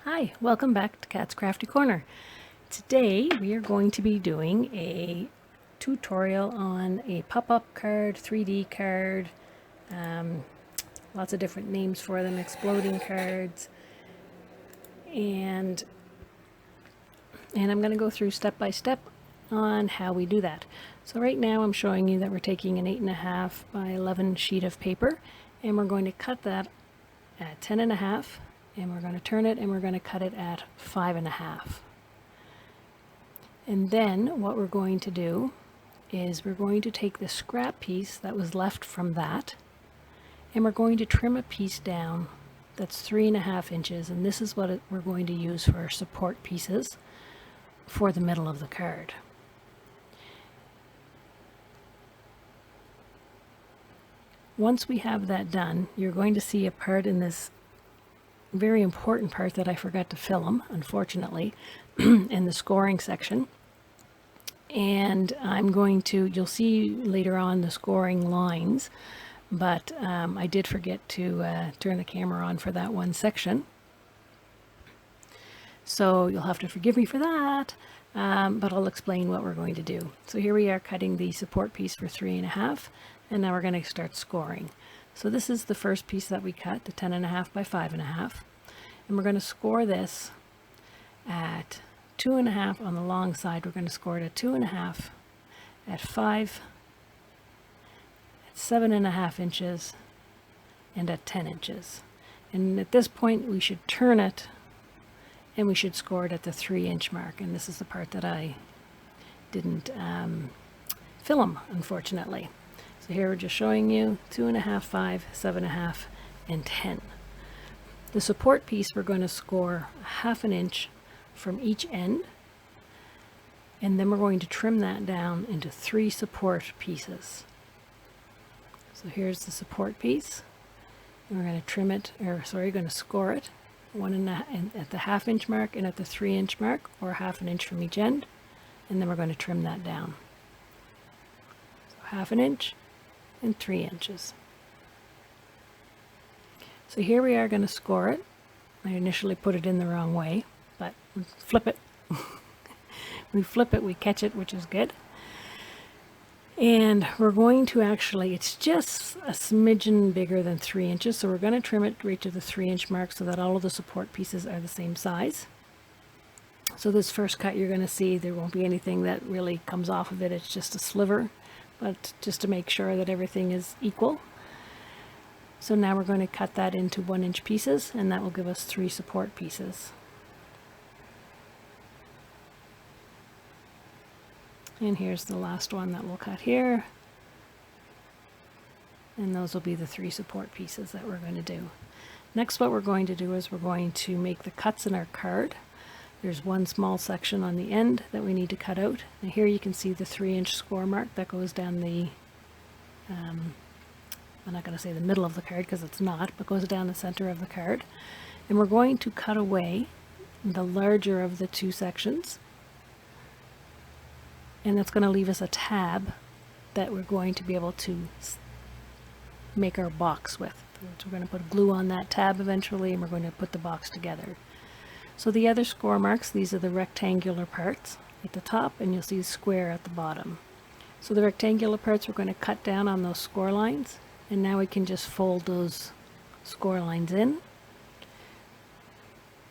Hi, welcome back to Kat's Crafty Corner. Today we are going to be doing a tutorial on a pop-up card, 3D card, lots of different names for them, exploding cards, and I'm going to go through step by step on how we do that. So right now I'm showing you that we're taking an 8.5 by 11 sheet of paper, and we're going to cut that at 10.5, and we're going to turn it and we're going to cut it at 5.5. And then what we're going to do is we're going to take the scrap piece that was left from that, and we're going to trim a piece down that's 3.5 inches, and this is what we're going to use for our support pieces for the middle of the card. Once we have that done, you're going to see a part in this very important part that I forgot to film, unfortunately, in the scoring section. And you'll see later on the scoring lines, but I did forget to turn the camera on for that one section. So you'll have to forgive me for that, but I'll explain what we're going to do. So here we are cutting the support piece for 3.5, and now we're going to start scoring. So this is the first piece that we cut, the 10.5 by 5.5, and we're going to score this at 2.5 on the long side. We're going to score it at 2.5, at 5, at 7.5 inches, and at 10 inches. And at this point we should turn it and we should score it at the 3-inch mark. And this is the part that I didn't film, unfortunately. So here we're just showing you 2.5, 5, 7.5, and 10. The support piece we're going to score 1/2 inch from each end, and then we're going to trim that down into 3 support pieces. So here's the support piece, and we're going to trim it, going to score it at the 1/2 inch mark and at the 3-inch mark, or 1/2 inch from each end, and then we're going to trim that down. So 1/2 inch and 3 inches. So here we are going to score it. I initially put it in the wrong way, but we flip it. We flip it, we catch it, which is good. And we're going to it's just a smidgen bigger than 3 inches, so we're going to trim it right to the 3-inch mark so that all of the support pieces are the same size. So this first cut, you're going to see there won't be anything that really comes off of it. It's just a sliver, but just to make sure that everything is equal. So now we're going to cut that into 1-inch pieces, and that will give us 3 support pieces. And here's the last one that we'll cut here. And those will be the 3 support pieces that we're going to do. Next, what we're going to do is we're going to make the cuts in our card. There's one small section on the end that we need to cut out. And here you can see the 3-inch score mark that goes down the I'm not going to say the middle of the card because it's not, but goes down the center of the card. And we're going to cut away the larger of the 2 sections. And that's going to leave us a tab that we're going to be able to make our box with. So we're going to put glue on that tab eventually, and we're going to put the box together. So the other score marks, these are the rectangular parts at the top, and you'll see the square at the bottom. So the rectangular parts, we're going to cut down on those score lines. And now we can just fold those score lines in.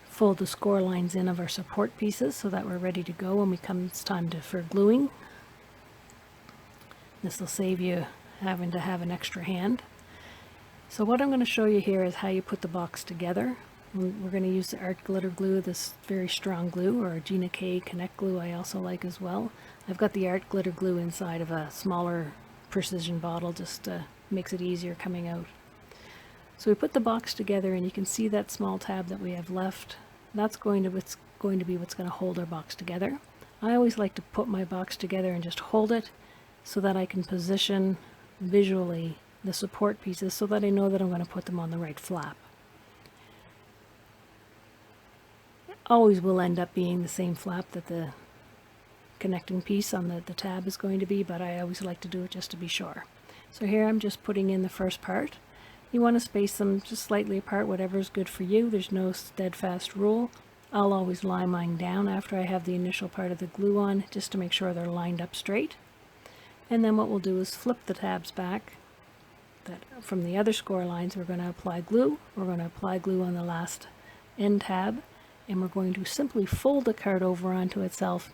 Fold the score lines in of our support pieces so that we're ready to go when it's time for gluing. This will save you having to have an extra hand. So what I'm going to show you here is how you put the box together. We're going to use the Art Glitter Glue, this very strong glue, or Gina K Connect Glue I also like as well. I've got the Art Glitter Glue inside of a smaller precision bottle, just makes it easier coming out. So we put the box together, and you can see that small tab that we have left. That's going to be what's going to hold our box together. I always like to put my box together and just hold it so that I can position visually the support pieces so that I know that I'm going to put them on the right flap. It always will end up being the same flap that the connecting piece on the tab is going to be, but I always like to do it just to be sure. So here I'm just putting in the first part, You want to space them just slightly apart, whatever is good for you. There's no steadfast rule. I'll always lie mine down after I have the initial part of the glue on, just to make sure they're lined up straight. And then what we'll do is flip the tabs back. That from the other score lines, we're going to apply glue. We're going to apply glue on the last end tab, and we're going to simply fold the card over onto itself.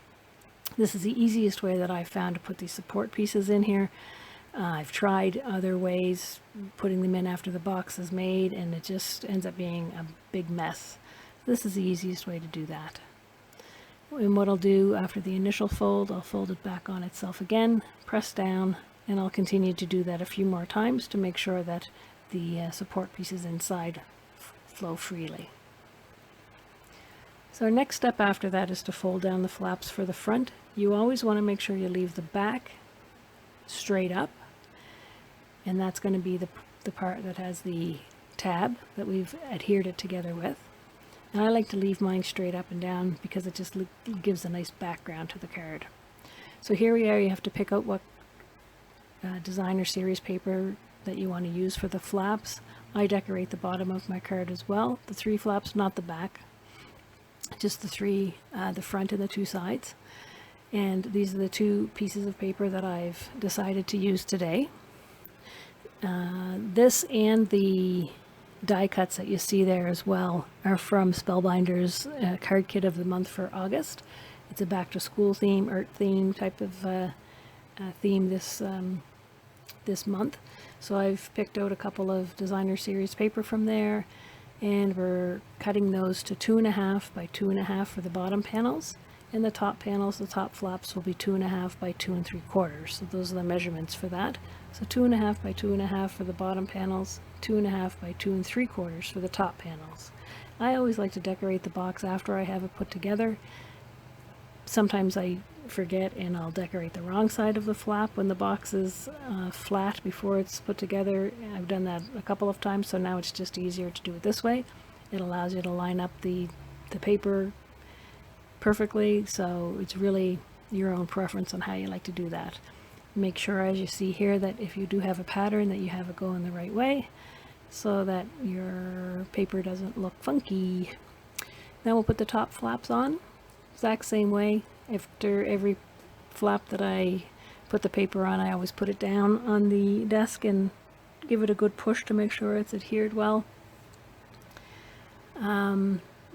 This is the easiest way that I've found to put these support pieces in here. I've tried other ways, putting them in after the box is made, and it just ends up being a big mess. This is the easiest way to do that. And what I'll do after the initial fold, I'll fold it back on itself again, press down, and I'll continue to do that a few more times to make sure that the support pieces inside flow freely. So our next step after that is to fold down the flaps for the front. You always want to make sure you leave the back straight up, and that's going to be the part that has the tab that we've adhered it together with. And I like to leave mine straight up and down because it just gives a nice background to the card. So here we are. You have to pick out what designer series paper that you want to use for the flaps. I decorate the bottom of my card as well. The 3 flaps, not the back, just the 3, the front and the 2 sides. And these are the 2 pieces of paper that I've decided to use today. This and the die cuts that you see there as well are from Spellbinder's card kit of the month for August. It's a back to school theme, art theme type of theme this month. So I've picked out a couple of designer series paper from there, and we're cutting those to 2.5 by 2.5 for the bottom panels, and the top panels, the top flaps, will be 2.5 by 2 3/4. So those are the measurements for that. So 2.5 by 2.5 for the bottom panels, 2.5 by 2 3/4 for the top panels. I always like to decorate the box after I have it put together. Sometimes I forget and I'll decorate the wrong side of the flap when the box is flat before it's put together. I've done that a couple of times, so now it's just easier to do it this way. It allows you to line up the paper perfectly, so it's really your own preference on how you like to do that. Make sure, as you see here, that if you do have a pattern, that you have it going the right way so that your paper doesn't look funky. Now we'll put the top flaps on, exact same way. After every flap that I put the paper on, I always put it down on the desk and give it a good push to make sure it's adhered well.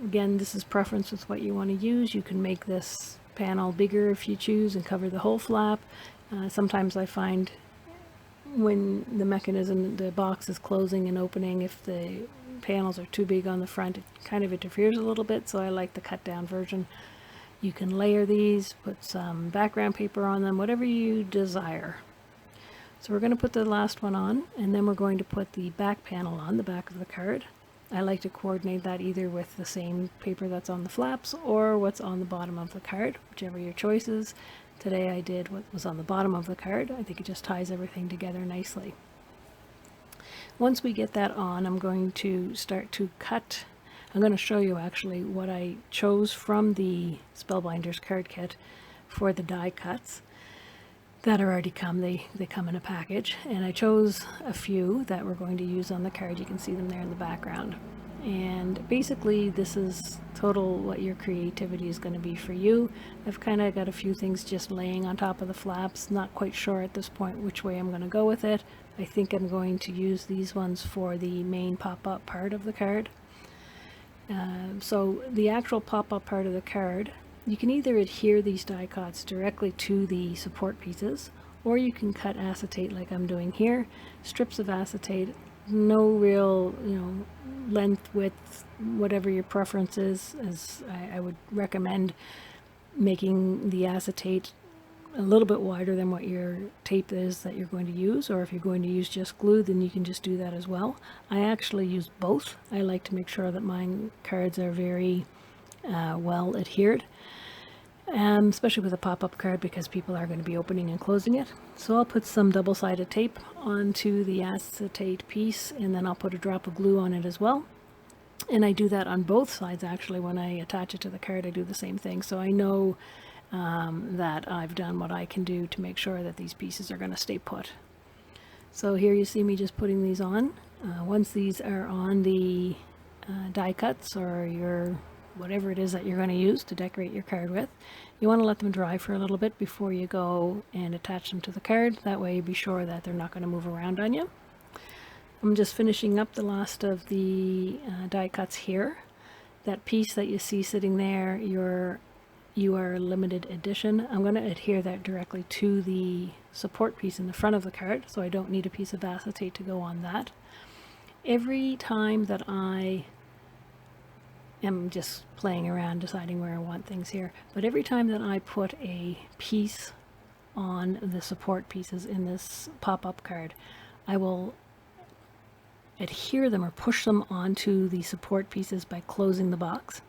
Again, this is preference with what you want to use. You can make this panel bigger if you choose and cover the whole flap. Sometimes I find when the mechanism, the box is closing and opening, if the panels are too big on the front, it kind of interferes a little bit, so I like the cut down version. You can layer these, put some background paper on them, whatever you desire. So we're going to put the last one on, and then we're going to put the back panel on, the back of the card. I like to coordinate that either with the same paper that's on the flaps or what's on the bottom of the card, whichever your choice is. Today I did what was on the bottom of the card. I think it just ties everything together nicely. Once we get that on, I'm going to start to cut. I'm going to show you actually what I chose from the Spellbinder's card kit for the die cuts that are already come. They come in a package, and I chose a few that we're going to use on the card. You can see them there in the background. And basically this is total what your creativity is going to be for you. I've kind of got a few things just laying on top of the flaps, not quite sure at this point which way I'm going to go with it. I think I'm going to use these ones for the main pop-up part of the card. So the actual pop-up part of the card, you can either adhere these die cuts directly to the support pieces, or you can cut acetate like I'm doing here. Strips of acetate, no real, length, width, whatever your preference is, as I would recommend making the acetate a little bit wider than what your tape is that you're going to use, or if you're going to use just glue, then you can just do that as well. I actually use both. I like to make sure that my cards are very well adhered, especially with a pop-up card, because people are going to be opening and closing it. So I'll put some double-sided tape onto the acetate piece, and then I'll put a drop of glue on it as well. And I do that on both sides actually. When I attach it to the card, I do the same thing, so I know that I've done what I can do to make sure that these pieces are going to stay put. So here you see me just putting these on. Once these are on the die cuts or your whatever it is that you're going to use to decorate your card with, you want to let them dry for a little bit before you go and attach them to the card. That way you be sure that they're not going to move around on you. I'm just finishing up the last of the die cuts here. That piece that you see sitting there, you are limited edition. I'm going to adhere that directly to the support piece in the front of the card, so I don't need a piece of acetate to go on that. Every time that I am just playing around deciding where I want things here, but every time that I put a piece on the support pieces in this pop-up card, I will adhere them or push them onto the support pieces by closing the box.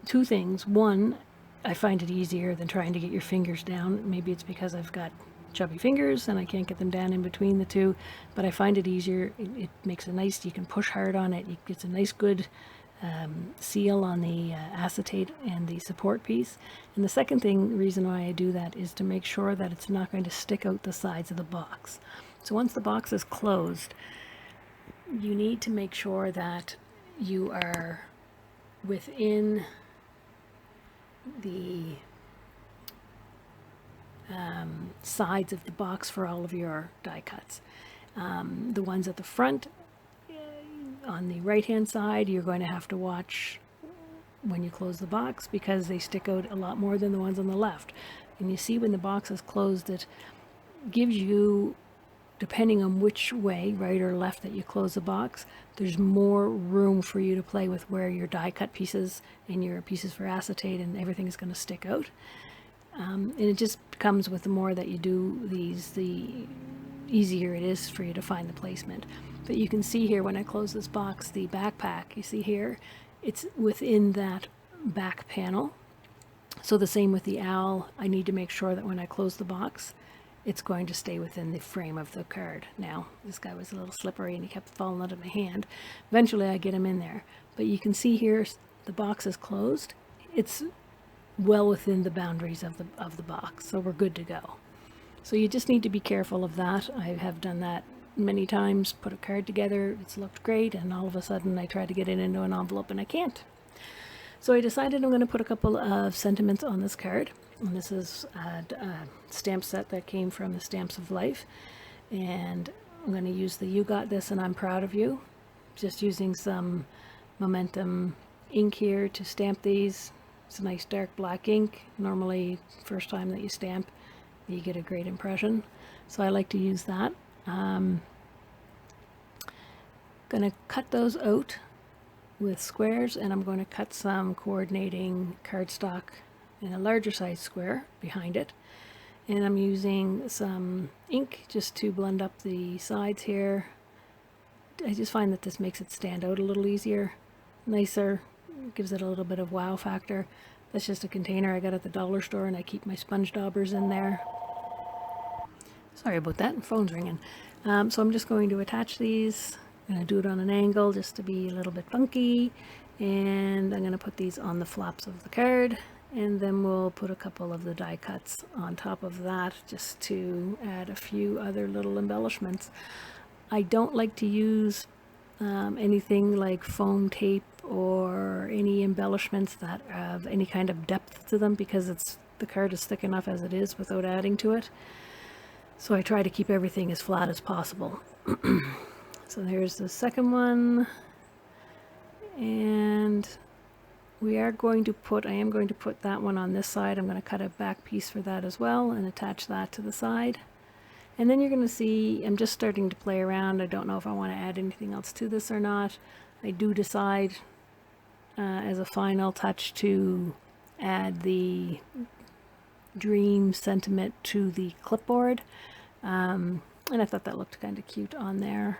Two things. One, I find it easier than trying to get your fingers down. Maybe it's because I've got chubby fingers and I can't get them down in between the two, but I find it easier. It makes a nice, you can push hard on it. It gets a nice good seal on the acetate and the support piece. And the second reason why I do that is to make sure that it's not going to stick out the sides of the box. So once the box is closed, you need to make sure that you are within the sides of the box for all of your die cuts. The ones at the front, on the right hand side, you're going to have to watch when you close the box because they stick out a lot more than the ones on the left. And you see when the box is closed, it gives you, depending on which way, right or left, that you close the box, there's more room for you to play with where your die cut pieces and your pieces for acetate and everything is going to stick out. And it just comes with the more that you do these, the easier it is for you to find the placement. But you can see here when I close this box, the backpack, you see here, it's within that back panel. So the same with the owl, I need to make sure that when I close the box, it's going to stay within the frame of the card. Now, this guy was a little slippery and he kept falling out of my hand. Eventually I get him in there. But you can see here, the box is closed. It's well within the boundaries of the box, so we're good to go. So you just need to be careful of that. I have done that many times, put a card together, it's looked great, and all of a sudden I try to get it into an envelope and I can't. So I decided I'm going to put a couple of sentiments on this card. And this is a stamp set that came from the Stamps of Life. And I'm going to use the You Got This and I'm Proud of You. Just using some Momentum ink here to stamp these. It's a nice dark black ink. Normally, first time that you stamp, you get a great impression. So I like to use that. Going to cut those out with squares, and I'm going to cut some coordinating cardstock in a larger size square behind it. And I'm using some ink just to blend up the sides here. I just find that this makes it stand out a little easier, nicer, gives it a little bit of wow factor. That's just a container I got at the dollar store, and I keep my sponge daubers in there. Sorry about that, the phone's ringing. So I'm just going to attach these. I'm going to do it on an angle just to be a little bit funky, and I'm going to put these on the flaps of the card, and then we'll put a couple of the die cuts on top of that just to add a few other little embellishments. I don't like to use anything like foam tape or any embellishments that have any kind of depth to them because the card is thick enough as it is without adding to it. So I try to keep everything as flat as possible. So there's the second one, and I am going to put that one on this side. I'm going to cut a back piece for that as well and attach that to the side. And then you're going to see I'm just starting to play around. I don't know if I want to add anything else to this or not. I do decide as a final touch to add the dream sentiment to the clipboard. And I thought that looked kind of cute on there.